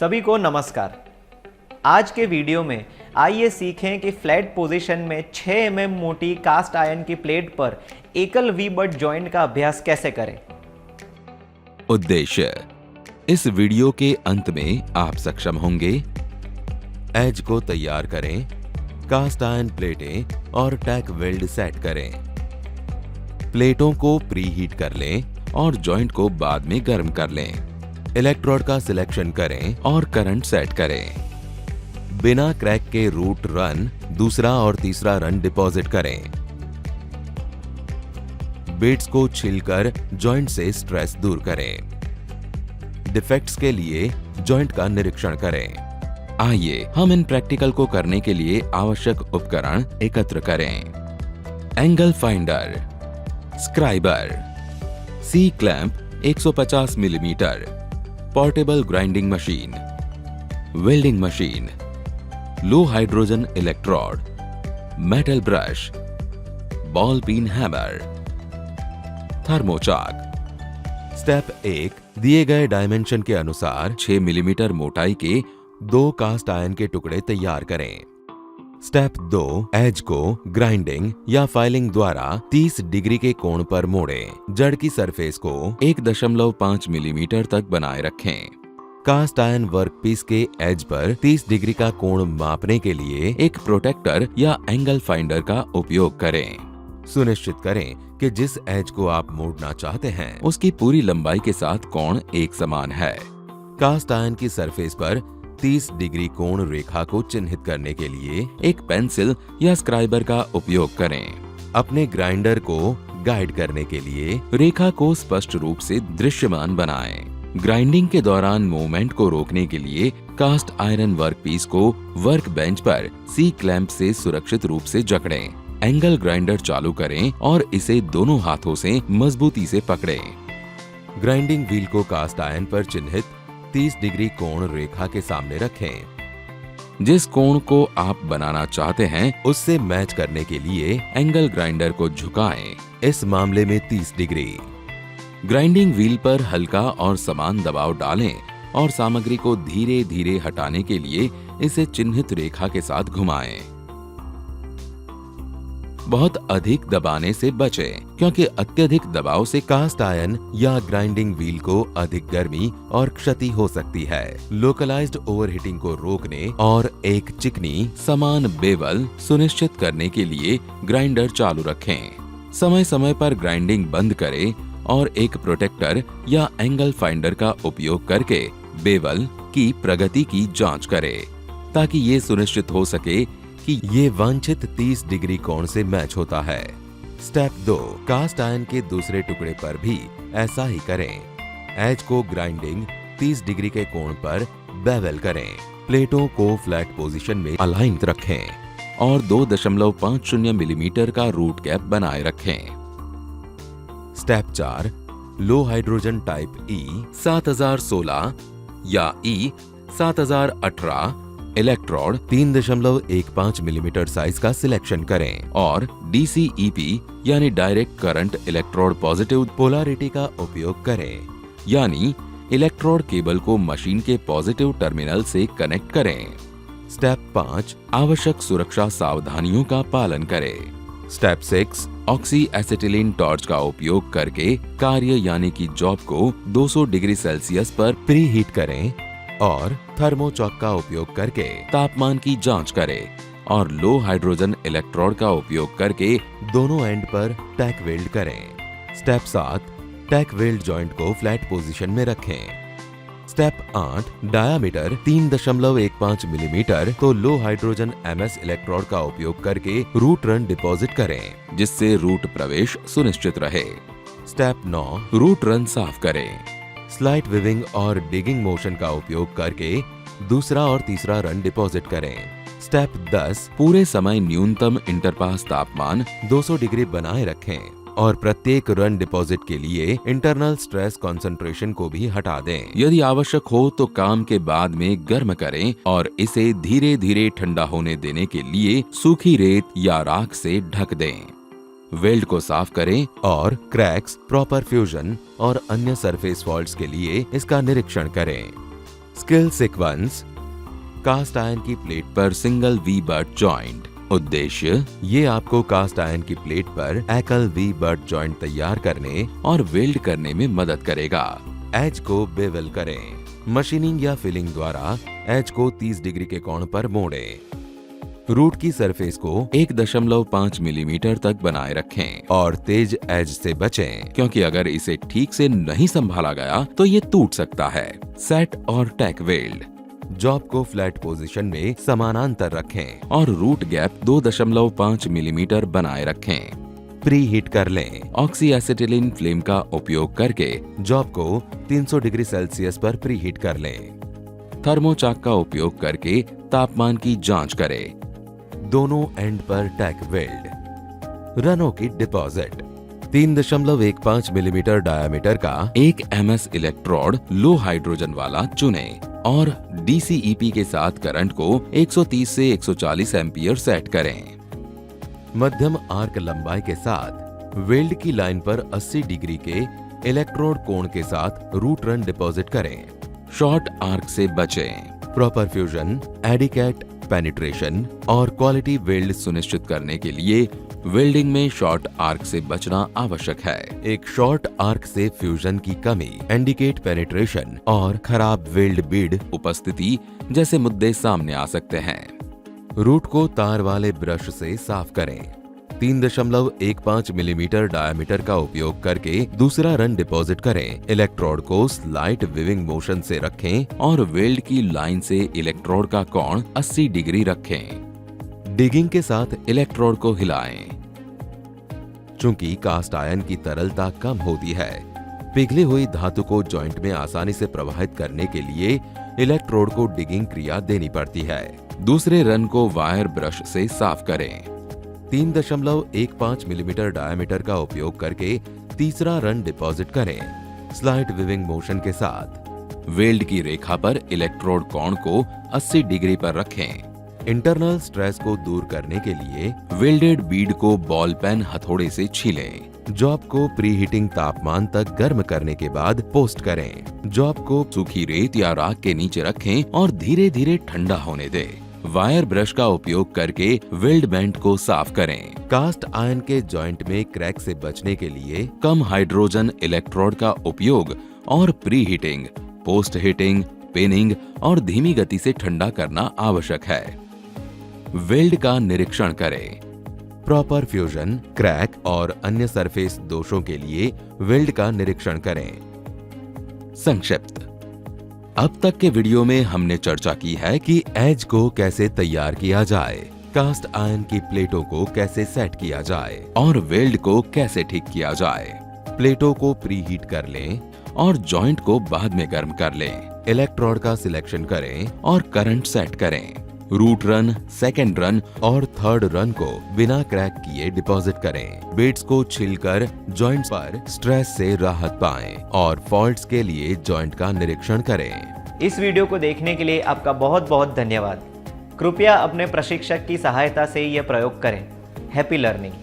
सभी को नमस्कार। आज के वीडियो में आइए सीखें कि फ्लैट पोजीशन में 6 mm मोटी कास्ट आयरन की प्लेट पर एकल वी बट जॉइंट का अभ्यास कैसे करें। उद्देश्य, इस वीडियो के अंत में आप सक्षम होंगे एज को तैयार करें, कास्ट आयरन प्लेटें और टैक वेल्ड सेट करें, प्लेटों को प्री हीट कर लें और जॉइंट को बाद में गर्म कर लें, इलेक्ट्रोड का सिलेक्शन करें और करंट सेट करें। बिना क्रैक के रूट रन दूसरा और तीसरा रन डिपॉजिट करें। बिट्स को छीलकर जॉइंट से स्ट्रेस दूर करें। डिफेक्ट्स के लिए जॉइंट का निरीक्षण करें। आइए हम इन प्रैक्टिकल को करने के लिए आवश्यक उपकरण एकत्र करें। Angle finder, scriber, C clamp 150 millimetre, portable grinding machine, welding machine, low hydrogen electrode, metal brush, ball peen hammer, thermochalk. Step 1, दिए गए डायमेंशन के अनुसार 6 मिलीमीटर मोटाई के 2 कास्ट आयरन के टुकड़े तैयार करें। स्टेप 2, एज को ग्राइंडिंग या फाइलिंग द्वारा 30 डिग्री के कोण पर मोड़ें। जड़ की सरफेस को 1.5 मिलीमीटर तक बनाए रखें। कास्ट आयरन वर्कपीस के एज पर 30 डिग्री का कोण मापने के लिए एक प्रोटेक्टर या एंगल फाइंडर का उपयोग करें। सुनिश्चित करें कि जिस एज को आप मोड़ना चाहते हैं उसकी पूरी लंबाई के साथ कोण एक समान है। कास्ट आयरन की सरफेस पर 30 डिग्री कोण रेखा को चिन्हित करने के लिए एक पेंसिल या स्क्राइबर का उपयोग करें। अपने ग्राइंडर को गाइड करने के लिए रेखा को स्पष्ट रूप से दृश्यमान बनाएं। ग्राइंडिंग के दौरान मूवमेंट को रोकने के लिए कास्ट आयरन वर्कपीस को वर्क बेंच पर सी क्लैंप से सुरक्षित रूप से जकड़ें। एंगल ग्राइंडर चालू करें और इसे दोनों हाथों से मजबूती से पकड़ें। ग्राइंडिंग व्हील को कास्ट आयरन पर चिन्हित 30 डिग्री कोण रेखा के सामने रखें। जिस कोण को आप बनाना चाहते हैं उससे मैच करने के लिए एंगल ग्राइंडर को झुकाएं, इस मामले में 30 डिग्री। ग्राइंडिंग व्हील पर हल्का और समान दबाव डालें और सामग्री को धीरे धीरे हटाने के लिए इसे चिन्हित रेखा के साथ घुमाएं। बहुत अधिक दबाने से बचें, क्योंकि अत्यधिक दबाव से कास्ट आयरन या ग्राइंडिंग व्हील को अधिक गर्मी और क्षति हो सकती है। लोकलाइज्ड ओवरहीटिंग को रोकने और एक चिकनी समान बेवल सुनिश्चित करने के लिए ग्राइंडर चालू रखें। समय समय पर ग्राइंडिंग बंद करें और एक प्रोटेक्टर या एंगल फाइंडर का उपयोग करके बेवल की प्रगति की जांच करें, ताकि ये सुनिश्चित हो सके कि ये वांछित 30 डिग्री कोण से मैच होता है। स्टेप 2, कास्ट आयरन के दूसरे टुकड़े पर भी ऐसा ही करें। एज को ग्राइंडिंग 30 डिग्री के कोण पर बेवल करें। प्लेटों को फ्लैट पोजीशन में अलाइन रखें और 2.50 मिलीमीटर का रूट गैप बनाए रखें। स्टेप 4, लो हाइड्रोजन टाइप ई 7016 या ई 7018 इलेक्ट्रोड 3.15 मिलीमीटर साइज का सिलेक्शन करें और DCEP यानी direct current electrode positive polarity का उपयोग करें, यानी इलेक्ट्रोड केबल को मशीन के पॉजिटिव टर्मिनल से कनेक्ट करें। स्टेप 5, आवश्यक सुरक्षा सावधानियों का पालन करें। स्टेप 6, ऑक्सी एसिटिलीन टॉर्च का उपयोग करके कार्य यानी कि जॉब को 200 डिग्री सेल्सियस पर प्री हीट करें और थर्मोचॉक का उपयोग करके तापमान की जांच करें और लो हाइड्रोजन इलेक्ट्रोड का उपयोग करके दोनों एंड पर टैक वेल्ड करें। स्टेप 7, टैक वेल्ड जॉइंट को फ्लैट पोजीशन में रखें। स्टेप 8, डायामीटर 3.15 मिलीमीटर तो लो हाइड्रोजन MS इलेक्ट्रोड का उपयोग करके रूट रन डिपॉजिट करें, जिससे रूट प्रवेश सुनिश्चित रहे। स्टेप 9, रूट रन साफ करें। स्लाइट विविंग और डिगिंग मोशन का उपयोग करके दूसरा और तीसरा रन डिपॉजिट करें। स्टेप 10, पूरे समय न्यूनतम इंटरपास तापमान 200 डिग्री बनाए रखें और प्रत्येक रन डिपॉजिट के लिए इंटरनल स्ट्रेस कंसंट्रेशन को भी हटा दें। यदि आवश्यक हो तो काम के बाद में गर्म करें और इसे धीरे धीरे ठंडा होने देने के लिए सूखी रेत या राख से ढक दें। वेल्ड को साफ करें और क्रैक्स, प्रॉपर फ्यूजन और अन्य सरफेस फॉल्ट्स के लिए इसका निरीक्षण करें। स्किल सीक्वेंस, कास्ट आयरन की प्लेट पर सिंगल वी बट जॉइंट। उद्देश्य, ये आपको कास्ट आयरन की प्लेट पर एकल वी बट जॉइंट तैयार करने और वेल्ड करने में मदद करेगा। एज को बेवल करें। मशीनिंग या फिलिंग द्वारा एज को 30 डिग्री के कोण पर मोड़ें। रूट की सरफेस को 1.5 मिलीमीटर तक बनाए रखें और तेज एज से बचें, क्योंकि अगर इसे ठीक से नहीं संभाला गया तो ये टूट सकता है। सेट और टैक वेल्ड। जॉब को फ्लैट पोजीशन में समानांतर रखें और रूट गैप 2.5 मिलीमीटर बनाए रखें। प्री हीट कर लें। ऑक्सी एसिटिलीन फ्लेम का उपयोग करके जॉब को 300 डिग्री सेल्सियस पर प्री हीट कर लें। थर्मोचाक का उपयोग करके तापमान की जांच करें। दोनों एंड पर टैक वेल्ड। रनों की डिपॉजिट। 3.15 मिलीमीटर डायामीटर का 1 ms इलेक्ट्रोड लो हाइड्रोजन वाला चुनें और DCEP के साथ करंट को 130 से 140 एम्पियर सेट करें। मध्यम आर्क लंबाई के साथ वेल्ड की लाइन पर 80 डिग्री के इलेक्ट्रोड कोण के साथ रूट रन डिपॉजिट करें। शॉर्ट आर्क से बचें। प्रॉपर फ्यूजन, एडिकेट पेनिट्रेशन और क्वालिटी वेल्ड सुनिश्चित करने के लिए वेल्डिंग में शॉर्ट आर्क से बचना आवश्यक है। एक शॉर्ट आर्क से फ्यूजन की कमी, इंडिकेट पेनिट्रेशन और खराब वेल्ड बीड उपस्थिति जैसे मुद्दे सामने आ सकते हैं। रूट को तार वाले ब्रश से साफ करें। 3.15 मिलीमीटर डायमीटर का उपयोग करके दूसरा रन डिपॉजिट करें। इलेक्ट्रोड को स्लाइट विविंग मोशन से रखें और वेल्ड की लाइन से इलेक्ट्रोड का कोण 80 डिग्री रखें। डिगिंग के साथ इलेक्ट्रोड को हिलाएं। चूंकि कास्ट आयरन की तरलता कम होती है, पिघली हुई धातु को जॉइंट में आसानी से प्रवाहित करने के लिए इलेक्ट्रोड को डिगिंग क्रिया देनी पड़ती है। दूसरे रन को वायर ब्रश से साफ करें। 3.15 मिलीमीटर डायमीटर का उपयोग करके तीसरा रन डिपॉजिट करें। स्लाइट विविंग मोशन के साथ वेल्ड की रेखा पर इलेक्ट्रोड कोण को 80 डिग्री पर रखें। इंटरनल स्ट्रेस को दूर करने के लिए वेल्डेड बीड को बॉल पेन हथौड़े से छीलें। जॉब को प्री हीटिंग तापमान तक गर्म करने के बाद पोस्ट करें। जॉब को सूखी रेत या राख के नीचे रखें और धीरे धीरे ठंडा होने दें। वायर ब्रश का उपयोग करके वेल्ड बेंट को साफ करें। कास्ट आयरन के जॉइंट में क्रैक से बचने के लिए कम हाइड्रोजन इलेक्ट्रोड का उपयोग और pre heating, post heating, pinning और धीमी गति से ठंडा करना आवश्यक है। वेल्ड का निरीक्षण करें। प्रॉपर फ्यूजन, क्रैक और अन्य सरफेस दोषों के लिए वेल्ड का निरीक्षण करें। संक्षिप्त। अब तक के वीडियो में हमने चर्चा की है कि एज को कैसे तैयार किया जाए, कास्ट आयरन की प्लेटों को कैसे सेट किया जाए और वेल्ड को कैसे ठीक किया जाए। प्लेटों को प्री हीट कर लें और जॉइंट को बाद में गर्म कर लें। इलेक्ट्रोड का सिलेक्शन करें और करंट सेट करें। रूट रन, सेकेंड रन और थर्ड रन को बिना क्रैक किए डिपॉजिट करें। बीड्स को छिलकर जॉइंट्स पर स्ट्रेस से राहत पाएं और फॉल्ट्स के लिए जॉइंट का निरीक्षण करें। इस वीडियो को देखने के लिए आपका बहुत बहुत धन्यवाद। कृपया अपने प्रशिक्षक की सहायता से यह प्रयोग करें। Happy learning.